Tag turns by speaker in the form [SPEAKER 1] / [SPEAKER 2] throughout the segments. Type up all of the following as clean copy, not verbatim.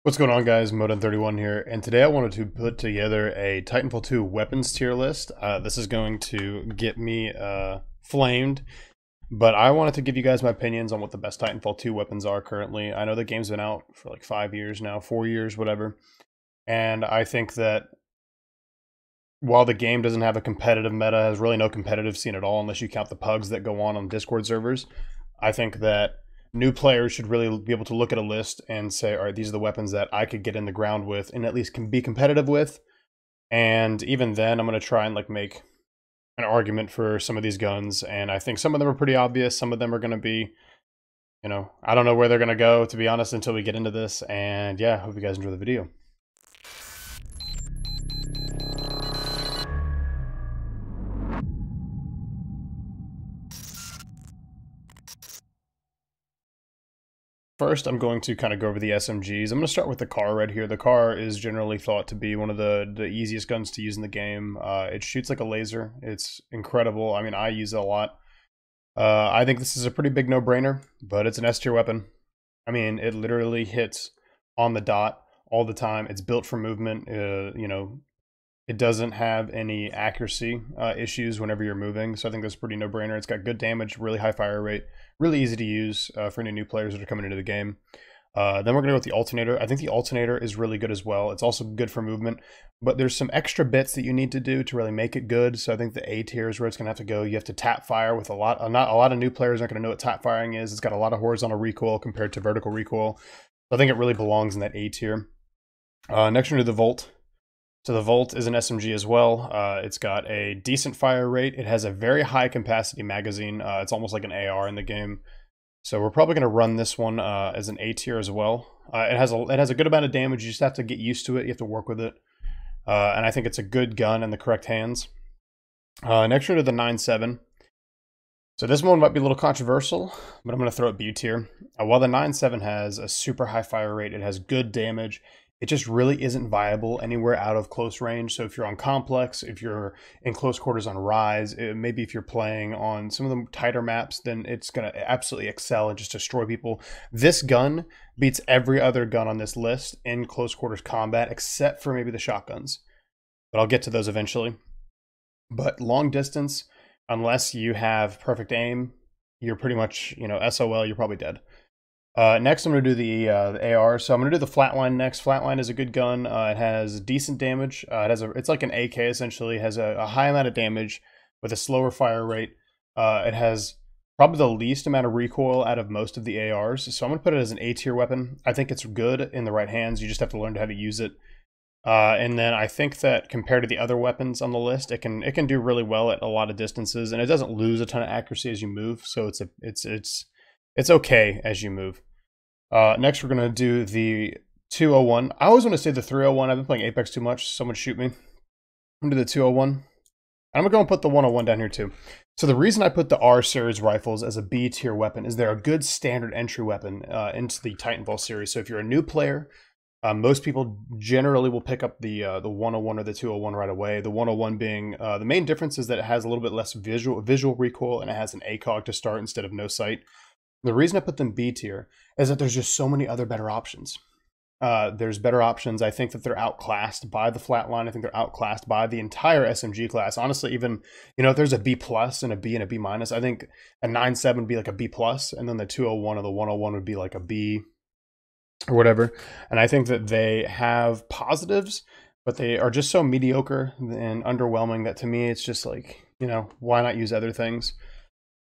[SPEAKER 1] What's going on, guys? Modin31 here, and today I wanted to put together a Titanfall 2 weapons tier list. This is going to get me flamed, but I wanted to give you guys my opinions on what the best Titanfall 2 weapons are currently. I know the game's been out for like 5 years now, 4 years, whatever, and I think that while the game doesn't have a competitive meta, has really no competitive scene at all unless you count the pugs that go on Discord servers, I think that new players should really be able to look at a list and say, all right, these are the weapons that I could get in the ground with and at least can be competitive with. And even then, I'm going to try and like make an argument for some of these guns. And I think some of them are pretty obvious. Some of them are going to be, I don't know where they're going to go, to be honest, until we get into this. And yeah, hope you guys enjoy the video. First, I'm going to kind of go over the SMGs. I'm going to start with the car right here. The car is generally thought to be one of the easiest guns to use in the game. It shoots like a laser. It's incredible. I mean, I use it a lot. I think this is a pretty big no-brainer, but it's an S tier weapon. I mean, it literally hits on the dot all the time. It's built for movement. It doesn't have any accuracy issues whenever you're moving, so I think that's pretty no-brainer. It's got good damage, really high fire rate, really easy to use for any new players that are coming into the game. Then we're going to go with the Alternator. I think the Alternator is really good as well. It's also good for movement, but there's some extra bits that you need to do to really make it good, so I think the A tier is where it's going to have to go. You have to tap fire with not a lot of new players aren't going to know what tap firing is. It's got a lot of horizontal recoil compared to vertical recoil, so I think it really belongs in that A tier. Next we're going to the Volt. So the Volt is an SMG as well. It's got a decent fire rate. It has a very high capacity magazine. It's almost like an AR in the game. So we're probably going to run this one as an A tier as well. It has a good amount of damage. You just have to get used to it. You have to work with it. And I think it's a good gun in the correct hands. Next we're to the 9.7. So this one might be a little controversial, but I'm going to throw it B tier. While the 9.7 has a super high fire rate, it has good damage. It just really isn't viable anywhere out of close range. So if you're on Complex, if you're in close quarters on Rise, maybe if you're playing on some of the tighter maps, then it's going to absolutely excel and just destroy people. This gun beats every other gun on this list in close quarters combat, except for maybe the shotguns. But I'll get to those eventually. But long distance, unless you have perfect aim, you're pretty much, SOL, you're probably dead. Next, I'm going to do the AR. So I'm going to do the Flatline next. Flatline is a good gun. It has decent damage. It's like an AK essentially. It has a high amount of damage with a slower fire rate. It has probably the least amount of recoil out of most of the ARs. So I'm going to put it as an A tier weapon. I think it's good in the right hands. You just have to learn how to use it. And then I think that compared to the other weapons on the list, it can do really well at a lot of distances, and it doesn't lose a ton of accuracy as you move. So it's okay as you move. Next, we're going to do the 201. I always want to say the 301. I've been playing Apex too much. Someone shoot me. I'm going to do the 201. And I'm going to go and put the 101 down here too. So the reason I put the R series rifles as a B tier weapon is they're a good standard entry weapon into the Titanfall series. So if you're a new player, most people generally will pick up the 101 or the 201 right away. The 101 being the main difference is that it has a little bit less visual recoil, and it has an ACOG to start instead of no sight. The reason I put them B tier is that there's just so many other better options. There's better options. I think that they're outclassed by the Flatline. I think they're outclassed by the entire SMG class. Honestly, even, if there's a B plus and a B and a B minus, I think a 9.7 would be like a B plus, and then the 201 or the 101 would be like a B or whatever. And I think that they have positives, but they are just so mediocre and underwhelming that to me, it's just like, why not use other things?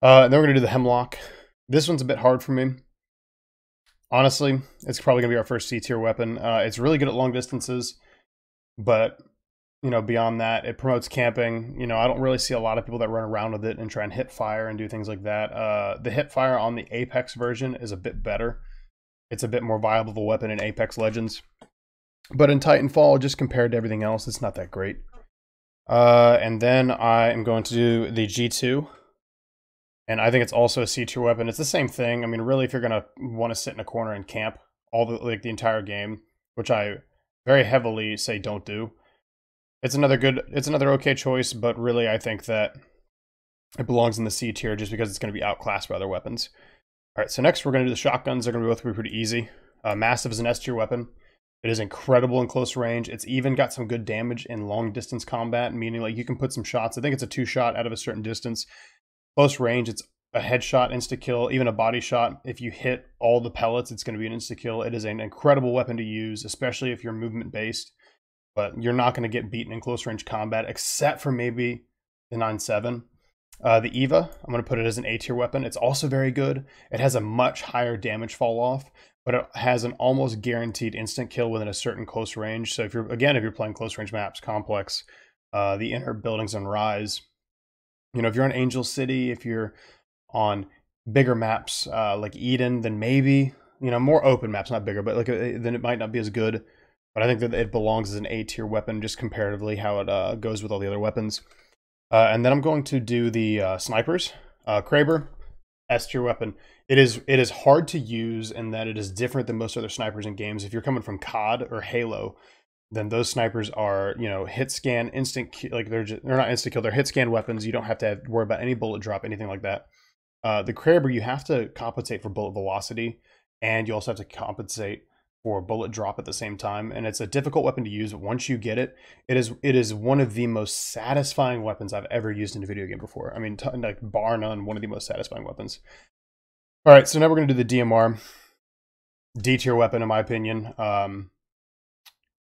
[SPEAKER 1] And then we're going to do the Hemlock. This one's a bit hard for me. Honestly, it's probably going to be our first C tier weapon. It's really good at long distances, but, beyond that, it promotes camping. I don't really see a lot of people that run around with it and try and hip fire and do things like that. The hip fire on the Apex version is a bit better. It's a bit more viable of a weapon in Apex Legends. But in Titanfall, just compared to everything else, it's not that great. And then I am going to do the G2. And I think it's also a C tier weapon. It's the same thing. I mean, really, if you're gonna want to sit in a corner and camp the entire game, which I very heavily say don't do, it's another okay choice. But really, I think that it belongs in the C tier just because it's going to be outclassed by other weapons. All right, so next we're going to do the shotguns. They're going to both be pretty easy. Massive is an S tier weapon. It is incredible in close range. It's even got some good damage in long distance combat, meaning like you can put some shots. I think it's a 2-shot out of a certain distance. Close range, it's a headshot, insta-kill, even a body shot. If you hit all the pellets, it's going to be an insta-kill. It is an incredible weapon to use, especially if you're movement-based. But you're not going to get beaten in close range combat, except for maybe the 9.7. The Eva, I'm going to put it as an A-tier weapon. It's also very good. It has a much higher damage fall off, but it has an almost guaranteed instant kill within a certain close range. So if you're playing close range maps, complex, the inner buildings on Rise, if you're on Angel City, if you're on bigger maps like Eden, then maybe, more open maps, not bigger, but then it might not be as good. But I think that it belongs as an A-tier weapon, just comparatively how it goes with all the other weapons. And then I'm going to do the snipers. Kraber, S-tier weapon. It is hard to use in that it is different than most other snipers in games. If you're coming from COD or Halo, then those snipers are, hit scan, instant, they're not instant kill, they're hit scan weapons. You don't have to worry about any bullet drop, anything like that. The Kraber, you have to compensate for bullet velocity, and you also have to compensate for bullet drop at the same time, and it's a difficult weapon to use. But once you get it, it is one of the most satisfying weapons I've ever used in a video game before. I mean, like bar none, one of the most satisfying weapons. All right, so now we're gonna do the DMR, D-tier weapon in my opinion.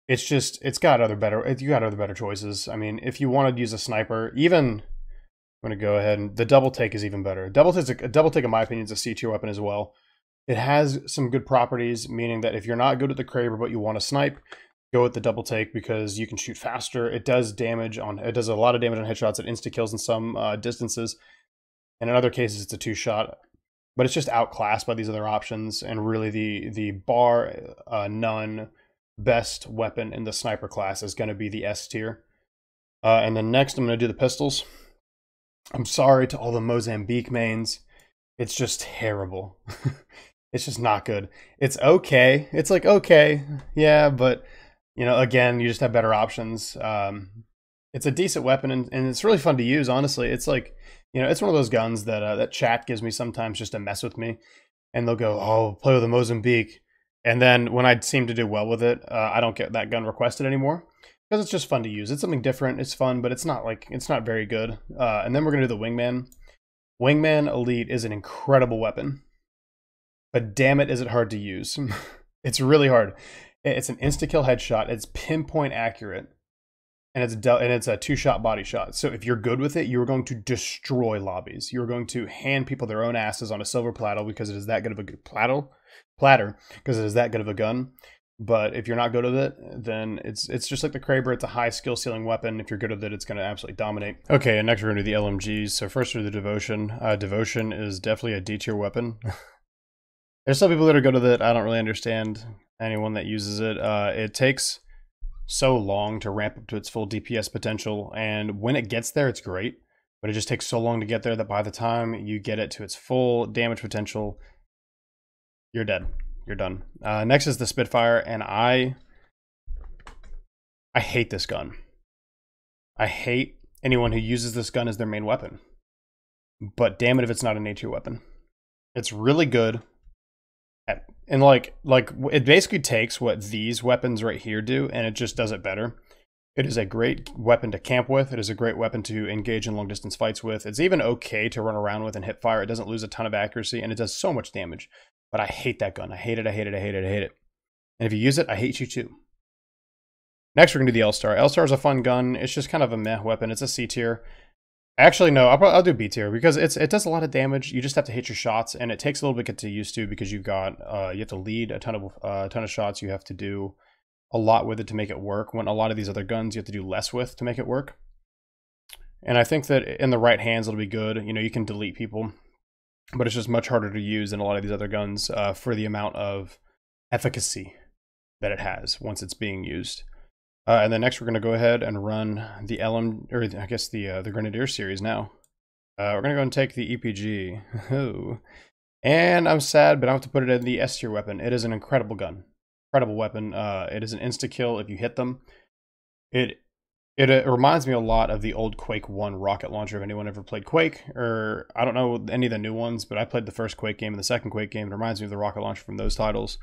[SPEAKER 1] It's got other better choices. I mean, if you want to use a sniper, even I'm gonna go ahead and the double take is even better. Double take in my opinion is a C-tier weapon as well. It has some good properties, meaning that if you're not good at the Kraber but you want to snipe, go with the double take because you can shoot faster. It does a lot of damage on headshots. It insta kills in some distances, and in other cases it's a 2-shot. But it's just outclassed by these other options, and really the bar none best weapon in the sniper class is going to be the S tier. And then next I'm going to do the pistols. I'm sorry to all the Mozambique mains. It's just terrible. It's just not good. It's okay. It's like, okay, yeah, but, again, you just have better options. It's a decent weapon, and it's really fun to use, honestly. It's like, it's one of those guns that that chat gives me sometimes just to mess with me. And they'll go, oh, play with a Mozambique. And then when I seem to do well with it, I don't get that gun requested anymore. Because it's just fun to use. It's something different. It's fun, but it's not very good. And then we're going to do the Wingman. Wingman Elite is an incredible weapon. But damn it, is it hard to use. It's really hard. It's an insta-kill headshot. It's pinpoint accurate. And it's a 2-shot body shot. So if you're good with it, you're going to destroy lobbies. You're going to hand people their own asses on a silver platter because it is that good of a good platter because it is that good of a gun. But if you're not good with it, then it's just like the Kraber. It's a high skill ceiling weapon. If you're good with it, it's going to absolutely dominate. Okay, and next we're going to do the LMGs. So first we're the Devotion. Devotion is definitely a D-tier weapon. There's some people that are good with it. I don't really understand anyone that uses it. It takes so long to ramp up to its full DPS potential, and when it gets there, it's great. But it just takes so long to get there that by the time you get it to its full damage potential, you're dead. You're done. Next is the Spitfire, and I hate this gun. I hate anyone who uses this gun as their main weapon. But damn it if it's not an A-tier weapon. It's really good. And like it basically takes what these weapons right here do, and it just does it better. It is a great weapon to camp with. It is a great weapon to engage in long distance fights with. It's even okay to run around with and hip fire. It doesn't lose a ton of accuracy, and it does so much damage. But I hate that gun. I hate it, I hate it, I hate it, I hate it. And if you use it, I hate you too. Next, we're going to do the L-Star. L-Star is a fun gun. It's just kind of a meh weapon. It's a C tier. Actually, no, I'll do B tier because it does a lot of damage. You just have to hit your shots, and it takes a little bit to get used to because you have to lead a ton of shots. You have to do a lot with it to make it work. When a lot of these other guns, you have to do less with to make it work. And I think that in the right hands, it'll be good. You can delete people, but it's just much harder to use than a lot of these other guns for the amount of efficacy that it has once it's being used. And then next we're going to go ahead and run the the Grenadier series now. We're going to go and take the EPG. And I'm sad, but I have to put it in the S tier weapon. It is an incredible gun. Incredible weapon. It is an insta-kill if you hit them. It reminds me a lot of the old Quake 1 rocket launcher, if anyone ever played Quake, or I don't know any of the new ones, but I played the first Quake game and the second Quake game. It reminds me of the rocket launcher from those titles.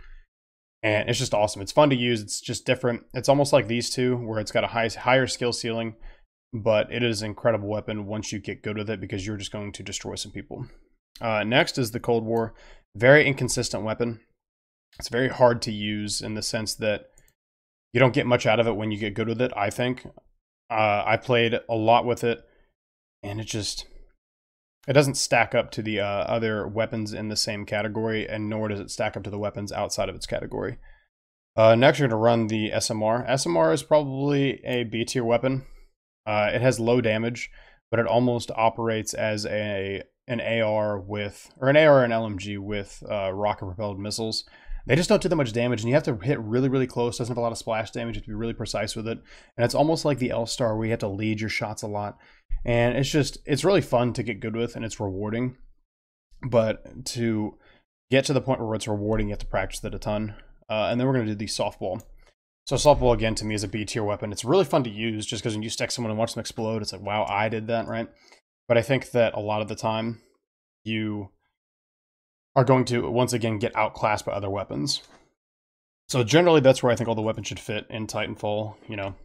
[SPEAKER 1] And it's just awesome. It's fun to use. It's just different. It's almost like these two, where it's got a higher skill ceiling, but it is an incredible weapon once you get good with it, because you're just going to destroy some people. Next is the Cold War. Very inconsistent weapon. It's very hard to use in the sense that you don't get much out of it when you get good with it, I think. I played a lot with it, and it doesn't stack up to the other weapons in the same category, and nor does it stack up to the weapons outside of its category. Next, you're going to run the SMR. SMR is probably a B tier weapon. It has low damage, but it almost operates as an AR with, or an AR and LMG with rocket-propelled missiles. They just don't do that much damage, and you have to hit really, really close. Doesn't have a lot of splash damage. You have to be really precise with it. And it's almost like the L-Star, where you have to lead your shots a lot. And it's really fun to get good with, and it's rewarding. But to get to the point where it's rewarding, you have to practice it a ton. And then we're going to do the softball. So softball, again, to me, is a B tier weapon. It's really fun to use, just because when you stick someone and watch them explode, it's like, wow, I did that, right? But I think that a lot of the time, you are going to, once again, get outclassed by other weapons. So generally, that's where I think all the weapons should fit in Titanfall. You know,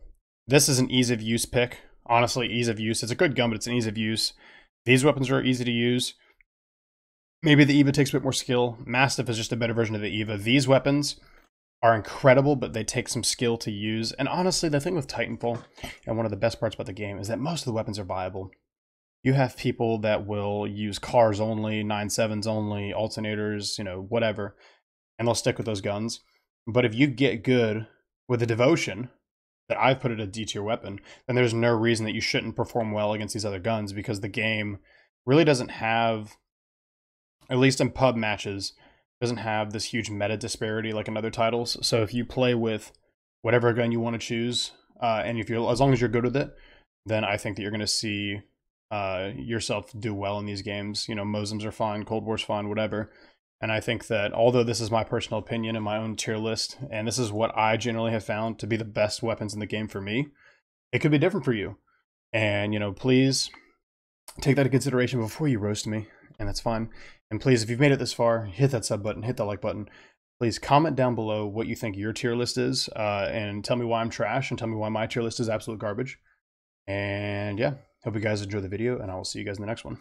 [SPEAKER 1] this is an ease of use pick. Honestly, ease of use. It's a good gun, but it's an ease of use. These weapons are easy to use. Maybe the EVA takes a bit more skill. Mastiff is just a better version of the EVA. These weapons are incredible, but they take some skill to use. And honestly, the thing with Titanfall, and one of the best parts about the game, is that most of the weapons are viable. You have people that will use cars only, 9.7s only, alternators, you know, whatever, and they'll stick with those guns. But if you get good with the devotion that I've put at a D tier weapon, then there's no reason that you shouldn't perform well against these other guns, because the game really doesn't have, at least in pub matches, doesn't have this huge meta disparity like in other titles. So if you play with whatever gun you want to choose, and if you're, as long as you're good with it, then I think that you're going to see yourself do well in these games. You know, Mosums are fine, Cold War's fine, whatever. And I think that, although this is my personal opinion and my own tier list, and this is what I generally have found to be the best weapons in the game for me, it could be different for you. And, you know, please take that into consideration before you roast me, and that's fine. And please, if you've made it this far, hit that sub button, hit that like button. Please comment down below what you think your tier list is, and tell me why I'm trash, and tell me why my tier list is absolute garbage. And yeah, hope you guys enjoy the video, and I will see you guys in the next one.